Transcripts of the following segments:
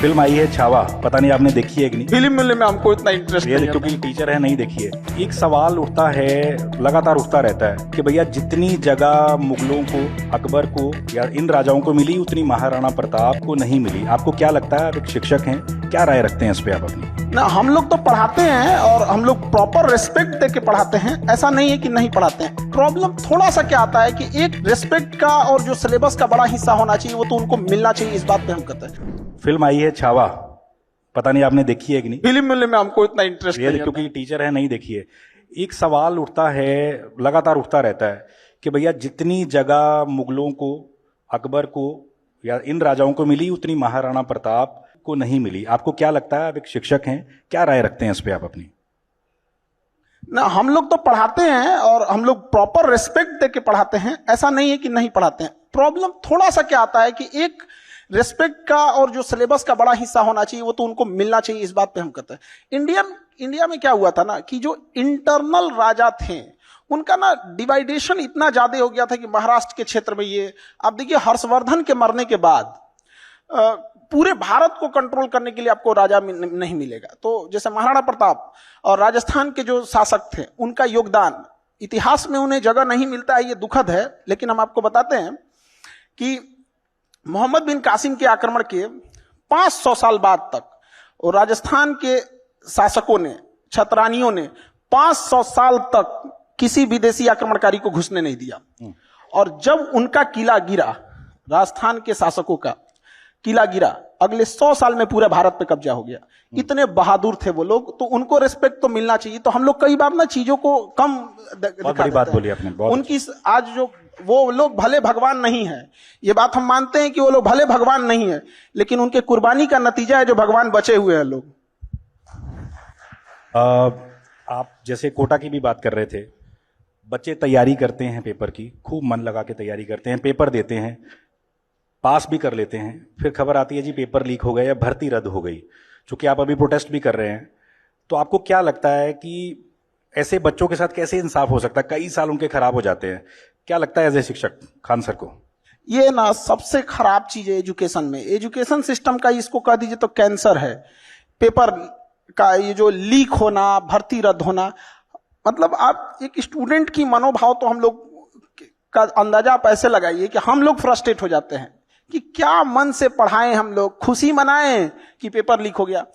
Film आई है छावा, पता नहीं आपने देखी है कि नहीं। फिल्म मिलने में हमको इतना इंटरेस्ट नहीं है, क्योंकि टीचर है, नहीं देखी है। एक सवाल उठता है, लगातार उठता रहता है कि भैया जितनी जगह मुगलों को, अकबर को या इन राजाओं को मिली उतनी महाराणा प्रताप को नहीं मिली। आपको क्या लगता है, आप एक शिक्षक हैं, क्या राय रखते हैं इस पे आप अपनी? ना, हम लोग तो पढ़ाते हैं और हम लोग प्रॉपर रिस्पेक्ट दे के पढ़ाते हैं, ऐसा नहीं है कि नहीं पढ़ाते हैं। प्रॉब्लम थोड़ा सा क्या आता है कि एक रिस्पेक्ट का और जो सिलेबस का बड़ा हिस्सा होना चाहिए वो तो उनको मिलना चाहिए, इस बात पे हम कहते हैं। फिल्म आई है छावा, पता नहीं आपने देखी है कि नहीं। फिल्म मिलने में हमको इतना इंटरेस्ट नहीं है, क्योंकि टीचर है, नहीं देखी है। एक सवाल उठता है, लगातार उठता रहता है कि भैया जितनी जगह मुगलों को, अकबर को या इन राजाओं को मिली उतनी महाराणा प्रताप को नहीं मिली। आपको क्या लगता है, आप एक शिक्षक हैं, क्या राय रखते हैं इस पे आप अपनी? ना, हम लोग तो पढ़ाते हैं और हम लोग प्रॉपर रिस्पेक्ट दे के पढ़ाते हैं, ऐसा नहीं है कि नहीं पढ़ाते हैं। प्रॉब्लम थोड़ा सा क्या आता है कि एक रिस्पेक्ट का और जो सिलेबस का बड़ा हिस्सा होना चाहिए वो तो उनको मिलना चाहिए, इस बात पे हम कहते हैं। इंडिया में क्या हुआ था ना कि जो इंटरनल राजा थे उनका ना डिवाइडेशन इतना ज्यादा हो गया था कि महाराष्ट्र के क्षेत्र में ये आप देखिए, हर्षवर्धन के मरने के बाद पूरे भारत को कंट्रोल करने के लिए आपको राजा नहीं मिलेगा। तो जैसे महाराणा प्रताप और राजस्थान के जो शासक थे उनका योगदान इतिहास में उन्हें जगह नहीं मिलता है, ये दुखद है। लेकिन हम आपको बताते हैं कि मोहम्मद बिन कासिम के आक्रमण के 500 साल बाद तक और राजस्थान के शासकों ने, छतरानियों ने 500 साल तक किसी विदेशी आक्रमणकारी को घुसने नहीं दिया। और जब उनका किला गिरा, राजस्थान के शासकों का किला गिरा, अगले 100 साल में पूरे भारत पे कब्जा हो गया। इतने बहादुर थे वो लोग, तो उनको रिस्पेक्ट तो मिलना चाहिए। तो हम लोग कई बार ना चीजों को कम बहुत बड़ी बात बोली आपने। उनकी आज जो वो लोग भले भगवान नहीं है, ये बात हम मानते हैं कि वो लोग भले भगवान नहीं है, लेकिन उनके कुर्बानी का नतीजा है जो भगवान बचे हुए हैं लोग। आप जैसे कोटा की भी बात कर रहे थे, बच्चे तैयारी करते हैं पेपर की, खूब मन लगा के तैयारी करते हैं, पेपर देते हैं, पास भी कर लेते हैं, फिर खबर आती है जी पेपर लीक हो गया या भर्ती रद्द हो गई। चूंकि आप अभी प्रोटेस्ट भी कर रहे हैं, तो आपको क्या लगता है कि ऐसे बच्चों के साथ कैसे इंसाफ हो सकता है? कई साल उनके खराब हो जाते हैं। क्या लगता है एज ए शिक्षक खान सर को? ये ना सबसे खराब चीज है एजुकेशन में। एजुकेशन सिस्टम का इसको कह दीजिए तो कैंसर है। पेपर का ये जो लीक होना, भर्ती रद्द होना, मतलब आप एक स्टूडेंट की मनोभाव तो हम लोग का अंदाजा आप ऐसे लगाइए कि हम लोग फ्रस्ट्रेट हो जाते हैं कि क्या मन से पढ़ाएं, हम लोग खुशी मनाएं कि पेपर लीक हो गया।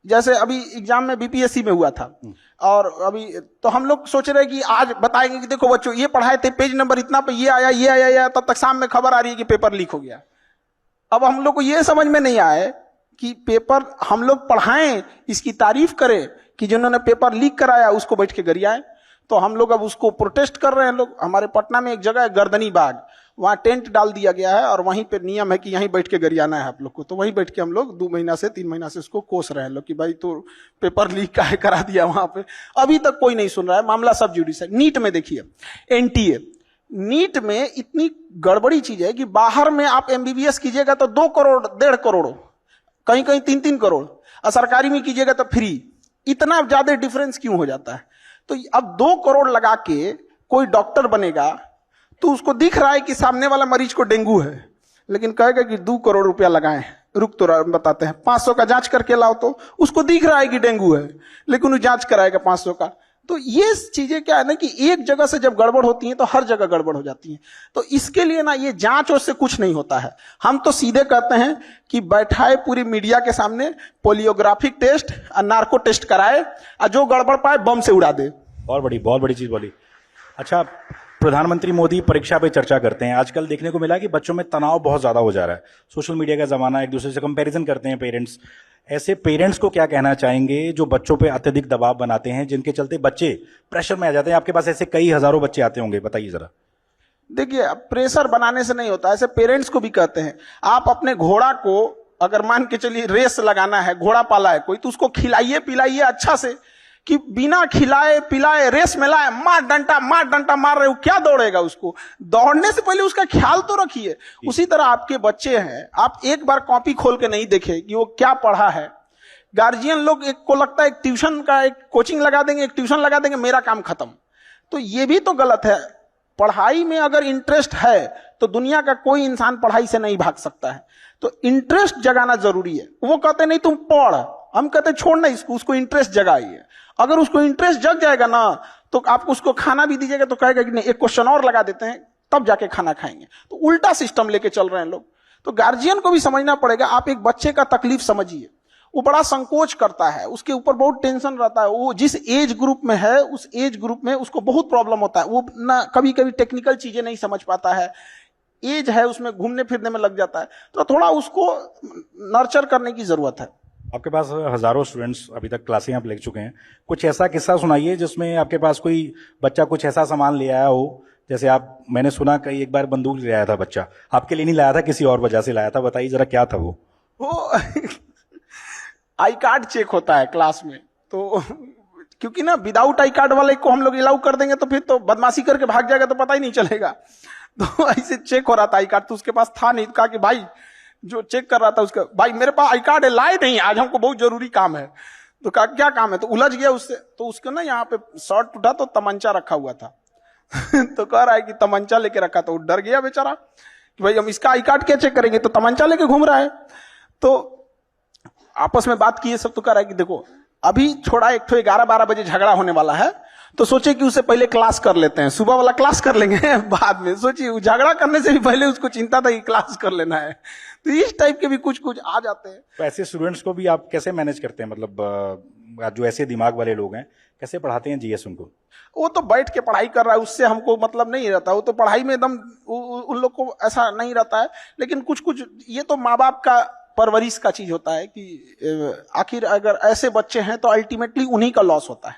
जैसे अभी एग्जाम में बीपीएससी में हुआ था और अभी तो हम लोग सोच रहे हैं कि आज बताएंगे कि देखो बच्चों ये पढ़ाए थे, पेज नंबर इतना पे ये आया, तब तक शाम में खबर आ रही है कि पेपर लीक हो गया। अब हम लोग को ये समझ में नहीं आए कि पेपर हम लोग पढ़ाएं, इसकी तारीफ करें कि जिन्होंने पेपर लीक कराया उसको बैठ के गरियाएं। तो हम लोग अब उसको प्रोटेस्ट कर रहे हैं लोग। हमारे पटना में एक जगह है गर्दनी बाग, वहां टेंट डाल दिया गया है और वहीं पे नियम है कि यहीं बैठ के गरियाना है आप लोग को। तो वहीं बैठ के हम लोग 2 महीना से 3 महीना से उसको कोस रहे हैं लोग कि भाई तो पेपर लीक काहे करा दिया वहां पे। अभी तक कोई नहीं सुन रहा है, मामला सब जुडिस है। नीट में देखिए, एनटीए नीट में इतनी गड़बड़ी चीज है कि बाहर में आप एमबीबीएस कीजिएगा तो 2 करोड़ 1.5 करोड़, कहीं कहीं 3-3 करोड़, और सरकारी में कीजिएगा तो फ्री। इतना ज्यादा डिफरेंस क्यों हो जाता है? तो अब 2 करोड़ लगा के कोई डॉक्टर बनेगा तो उसको दिख रहा है कि सामने वाला मरीज को डेंगू है, लेकिन कहेगा कि 2 करोड़ रुपया लगाएं, रुक तो बताते हैं 500 का जांच करके लाओ, तो उसको दिख रहा है कि डेंगू है लेकिन वो जांच कराएगा 500 का। तो ये चीजें क्या है ना कि एक जगह से जब गड़बड़ होती है तो हर जगह गड़बड़ हो जाती है। तो इसके लिए ना ये जांच से कुछ नहीं होता है। हम तो सीधे कहते हैं कि बैठाए पूरी मीडिया के सामने पोलियोग्राफिक टेस्ट और नार्को टेस्ट कराए और जो गड़बड़ पाए बम से उड़ा दे। बहुत बड़ी चीज बोली। अच्छा, प्रधानमंत्री मोदी परीक्षा पे चर्चा करते हैं। आजकल देखने को मिला कि बच्चों में तनाव बहुत ज्यादा हो जा रहा है। सोशल मीडिया का जमाना, एक दूसरे से कंपैरिजन करते हैं पेरेंट्स। ऐसे पेरेंट्स को क्या कहना चाहेंगे जो बच्चों पे अत्यधिक दबाव बनाते हैं, जिनके चलते बच्चे प्रेशर में आ जाते हैं? आपके पास ऐसे कई हजारों बच्चे आते होंगे, बताइए जरा। देखिए, प्रेशर बनाने से नहीं होता, ऐसे पेरेंट्स को भी कहते हैं आप अपने घोड़ा को अगर मान के चलिए रेस लगाना है, घोड़ा पाला है कोई, तो उसको खिलाइए पिलाइए अच्छा से, कि बिना खिलाए पिलाए रेस में लाए मार डंटा मार रहे हो, क्या दौड़ेगा? उसको दौड़ने से पहले उसका ख्याल तो रखिए। उसी तरह आपके बच्चे हैं, आप एक बार कॉपी खोल के नहीं देखे कि वो क्या पढ़ा है। गार्जियन लोग एक को लगता है एक ट्यूशन का एक कोचिंग लगा देंगे, एक ट्यूशन लगा देंगे, मेरा काम खत्म। तो ये भी तो गलत है। पढ़ाई में अगर इंटरेस्ट है तो दुनिया का कोई इंसान पढ़ाई से नहीं भाग सकता है। तो इंटरेस्ट जगाना जरूरी है। वो कहते नहीं तुम पढ़, हम कहते छोड़ना इसको, उसको इंटरेस्ट जगाइए। अगर उसको इंटरेस्ट जग जाएगा ना तो आप उसको खाना भी दीजिएगा तो कहेगा कि नहीं, एक क्वेश्चन और लगा देते हैं तब जाके खाना खाएंगे। तो उल्टा सिस्टम लेके चल रहे हैं लोग। तो गार्जियन को भी समझना पड़ेगा। आप एक बच्चे का तकलीफ समझिए, वो बड़ा संकोच करता है, उसके ऊपर बहुत टेंशन रहता है। वो जिस एज ग्रुप में है उस एज ग्रुप में उसको बहुत प्रॉब्लम होता है। वो ना कभी कभी टेक्निकल चीजें नहीं समझ पाता है, एज है उसमें घूमने फिरने में लग जाता है। तो थोड़ा उसको नर्चर करने की जरूरत है। आपके पास हजारों स्टूडेंट्स अभी तक क्लासें आप ले चुके हैं, कुछ ऐसा किस्सा सुनाइए जिसमें आपके पास कोई बच्चा कुछ ऐसा सामान ले आया हो, जैसे आप, मैंने सुना कई एक बार बंदूक ले आया था बच्चा, आपके लिए नहीं लाया था, किसी और वजह से लाया था, बताइए जरा क्या था वो। आई कार्ड चेक होता है क्लास में, तो क्योंकि ना विदाउट आई कार्ड वाले को हम लोग अलाउ कर देंगे तो फिर तो बदमाशी करके भाग जाएगा तो पता ही नहीं चलेगा। तो ऐसे चेक हो रहा था आई कार्ड, तो उसके पास था नहीं। कहा कि भाई जो चेक कर रहा था उसका, भाई मेरे पास आई कार्ड है, लाए नहीं, आज हमको बहुत जरूरी काम है। तो कहा क्या काम है, तो उलझ गया उससे। तो उसको ना यहाँ पे शर्ट उठा तो तमंचा रखा हुआ था। तो कह रहा है कि तमंचा लेके रखा, तो डर गया बेचारा कि भाई हम इसका आई कार्ड क्या चेक करेंगे, तो तमंचा लेके घूम रहा है। तो आपस में बात किए सब, तो कह रहा है कि देखो अभी छोड़ा, एक तो 11-12 बजे झगड़ा होने वाला है, तो सोचे कि उससे पहले क्लास कर लेते हैं, सुबह वाला क्लास कर लेंगे बाद में। सोचिए झगड़ा करने से भी पहले उसको चिंता था कि क्लास कर लेना है। तो इस टाइप के भी कुछ कुछ आ जाते हैं। तो ऐसे स्टूडेंट्स को भी आप कैसे मैनेज करते हैं, मतलब जो ऐसे दिमाग वाले लोग हैं कैसे पढ़ाते हैं जीएस उनको? वो तो बैठ के पढ़ाई कर रहा है, उससे हमको मतलब नहीं रहता। वो तो पढ़ाई में एकदम उन लोग को ऐसा नहीं रहता है। लेकिन कुछ कुछ ये तो माँ बाप का परवरिश का चीज होता है कि आखिर अगर ऐसे बच्चे हैं तो अल्टीमेटली उन्हीं का लॉस होता है।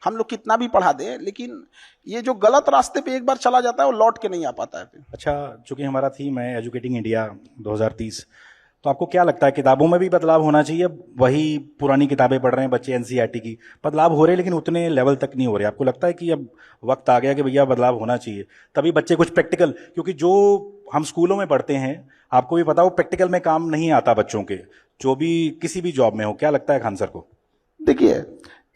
हम लोग कितना भी पढ़ा दें, लेकिन ये जो गलत रास्ते पे एक बार चला जाता है वो लौट के नहीं आ पाता है फिर। अच्छा, चूंकि हमारा थीम है एजुकेटिंग इंडिया 2030, तो आपको क्या लगता है किताबों में भी बदलाव होना चाहिए? वही पुरानी किताबें पढ़ रहे हैं बच्चे एनसीईआरटी की, बदलाव हो रहे हैं लेकिन उतने लेवल तक नहीं हो रहे। आपको लगता है कि अब वक्त आ गया कि भैया बदलाव होना चाहिए, तभी बच्चे कुछ प्रैक्टिकल, क्योंकि जो हम स्कूलों में पढ़ते हैं आपको भी पता हो प्रैक्टिकल में काम नहीं आता बच्चों के, जो भी किसी भी जॉब में हो। क्या लगता है खान सर को? देखिए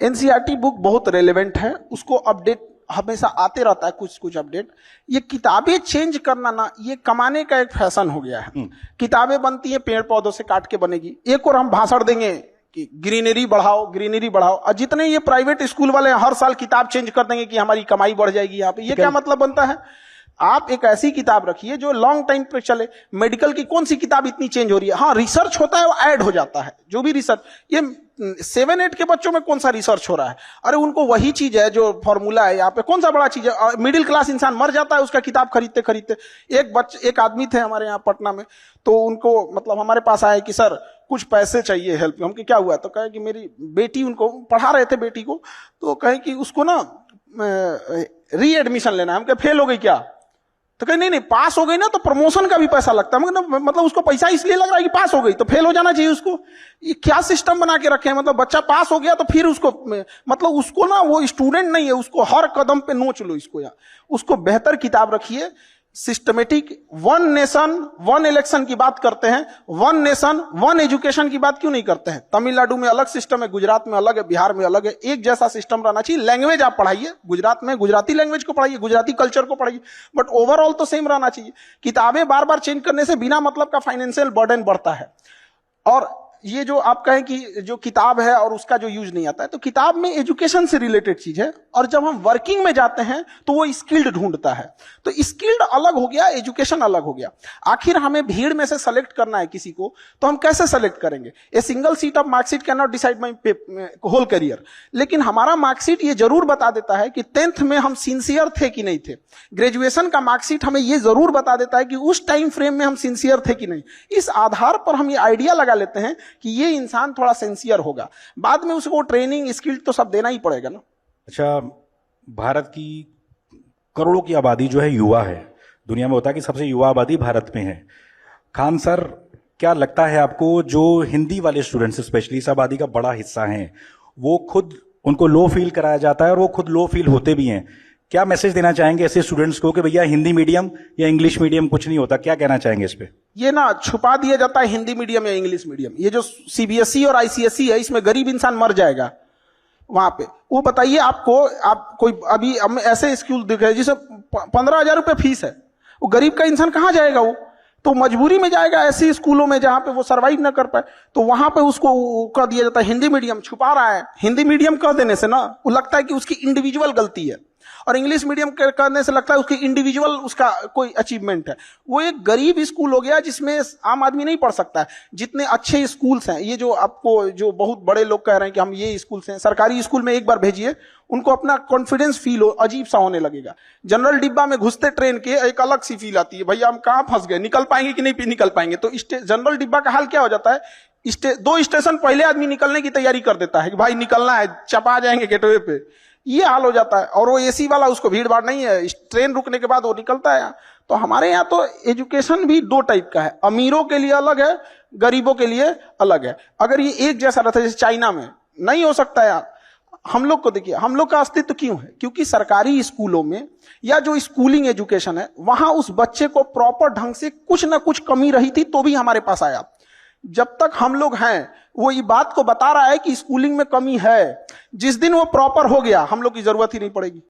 एनसीईआरटी बुक बहुत रेलेवेंट है, उसको अपडेट हमेशा आते रहता है, कुछ कुछ अपडेट। ये किताबें चेंज करना ना, ये कमाने का एक फैशन हो गया है। किताबें बनती हैं पेड़ पौधों से काट के बनेगी। एक और हम भाषण देंगे कि ग्रीनरी बढ़ाओ, ग्रीनरी बढ़ाओ, और जितने ये प्राइवेट स्कूल वाले हर साल किताब चेंज कर देंगे कि हमारी कमाई बढ़ जाएगी यहाँ पे। ये क्या मतलब बनता है? आप एक ऐसी किताब रखिए जो लॉन्ग टाइम पे चले। मेडिकल की कौन सी किताब इतनी चेंज हो रही है? हाँ रिसर्च होता है, वो ऐड हो जाता है, जो भी रिसर्च। ये 7-8 के बच्चों में कौन सा रिसर्च हो रहा है? अरे उनको वही चीज है जो फॉर्मूला है यहाँ पे, कौन सा बड़ा चीज है? मिडिल क्लास इंसान मर जाता है उसका किताब खरीदते खरीदते। एक आदमी थे हमारे यहाँ पटना में, तो उनको मतलब हमारे पास आए कि सर कुछ पैसे चाहिए हेल्प। हम कि क्या हुआ? तो कहे कि मेरी बेटी, उनको पढ़ा रहे थे बेटी को, तो कहे कि उसको ना री एडमिशन लेना है। हम कहे फेल हो गई क्या? तो कहे नहीं पास हो गई ना तो प्रमोशन का भी पैसा लगता है। मतलब उसको पैसा इसलिए लग रहा है कि पास हो गई तो फेल हो जाना चाहिए उसको। ये क्या सिस्टम बना के रखे हैं? मतलब बच्चा पास हो गया तो फिर उसको, मतलब उसको ना, वो स्टूडेंट नहीं है, उसको हर कदम पे नोच लो इसको। या उसको बेहतर किताब रखिए, सिस्टमेटिक। 1 नेशन 1 इलेक्शन की बात करते हैं, 1 नेशन 1 एजुकेशन की बात क्यों नहीं करते हैं? तमिलनाडु में अलग सिस्टम है, गुजरात में अलग है, बिहार में अलग है। एक जैसा सिस्टम रहना चाहिए। लैंग्वेज आप पढ़ाइए, गुजरात में गुजराती लैंग्वेज को पढ़ाइए, गुजराती कल्चर को पढ़ाइए, बट ओवरऑल तो सेम रहना चाहिए। किताबें बार बार चेंज करने से बिना मतलब का फाइनेंशियल बर्डन बढ़ता है। और ये जो आप कहें कि जो किताब है और उसका जो यूज नहीं आता है, तो किताब में एजुकेशन से रिलेटेड चीज है, और जब हम वर्किंग में जाते हैं तो वो स्किल्ड ढूंढता है। तो स्किल्ड अलग हो गया, एजुकेशन अलग हो गया। आखिर हमें भीड़ में से सेलेक्ट करना है किसी को, तो हम कैसे सेलेक्ट करेंगे? A single sheet of marksheet can not decide my whole career. लेकिन हमारा मार्कशीट ये जरूर बता देता है कि 10th में हम सिंसियर थे कि नहीं थे। ग्रेजुएशन का मार्कशीट हमें ये जरूर बता देता है कि उस टाइम फ्रेम में हम सिंसियर थे कि नहीं। इस आधार पर हम ये आइडिया लगा लेते हैं कि ये इंसान थोड़ा सिंसियर होगा। बाद में उसको ट्रेनिंग स्किल तो सब देना ही पड़ेगा ना। अच्छा, भारत की करोड़ों की आबादी जो है युवा है, दुनिया में होता है कि सबसे युवा आबादी भारत में है। खान सर, क्या लगता है आपको जो हिंदी वाले स्टूडेंट्स स्पेशली इस आबादी का बड़ा हिस्सा हैं, वो खुद, उनको लो फील कराया जाता है और वो खुद लो फील होते भी हैं, क्या मैसेज देना चाहेंगे ऐसे स्टूडेंट्स को कि भैया हिंदी मीडियम या इंग्लिश मीडियम कुछ नहीं होता? क्या कहना चाहेंगे इस पे? ये ना छुपा दिया जाता है हिंदी मीडियम या इंग्लिश मीडियम। ये जो सीबीएसई और आईसीएसई है, इसमें गरीब इंसान मर जाएगा वहां पे। वो बताइए आपको, आप कोई अभी ऐसे स्कूल दिख रहे जिसे 15,000 रुपए फीस है, वो गरीब का इंसान कहाँ जाएगा? वो तो मजबूरी में जाएगा ऐसे स्कूलों में जहां पे वो सरवाइव ना कर पाए। तो वहां पे उसको कह दिया जाता है हिंदी मीडियम, छुपा रहा है। हिंदी मीडियम कह देने से ना वो लगता है कि उसकी इंडिविजुअल गलती है, और इंग्लिश मीडियम करने से लगता है उसकी इंडिविजुअल उसका कोई अचीवमेंट है। वो एक गरीब स्कूल हो गया जिसमें आम आदमी नहीं पढ़ सकता है। जितने अच्छे स्कूल्स हैं, ये जो आपको जो बहुत बड़े लोग कह रहे हैं कि हम ये स्कूल से, सरकारी स्कूल में एक बार भेजिए, उनको अपना कॉन्फिडेंस फील हो अजीब सा होने लगेगा। जनरल डिब्बा में घुसते ट्रेन के एक अलग सी फील आती है, भैया हम कहाँ फंस गए, निकल पाएंगे कि नहीं निकल पाएंगे। तो जनरल डिब्बा का हाल क्या हो जाता है, 2 स्टेशन पहले आदमी निकलने की तैयारी कर देता है कि भाई निकलना है, चपा जाएंगे गेटवे पे, ये हाल हो जाता है। और वो एसी वाला, उसको भीड़ भाड़ नहीं है, ट्रेन रुकने के बाद वो निकलता है। तो हमारे यहाँ तो एजुकेशन भी 2 टाइप का है, अमीरों के लिए अलग है, गरीबों के लिए अलग है। अगर ये एक जैसा रहता है जैसे चाइना में, नहीं हो सकता यार। हम लोग को देखिए, हम लोग का अस्तित्व क्यों है? क्योंकि सरकारी स्कूलों में या जो स्कूलिंग एजुकेशन है वहां उस बच्चे को प्रॉपर ढंग से कुछ ना कुछ कमी रही थी तो भी हमारे पास आया। जब तक हम लोग हैं वो ये बात को बता रहा है कि स्कूलिंग में कमी है, जिस दिन वो प्रॉपर हो गया हम लोग की जरूरत ही नहीं पड़ेगी।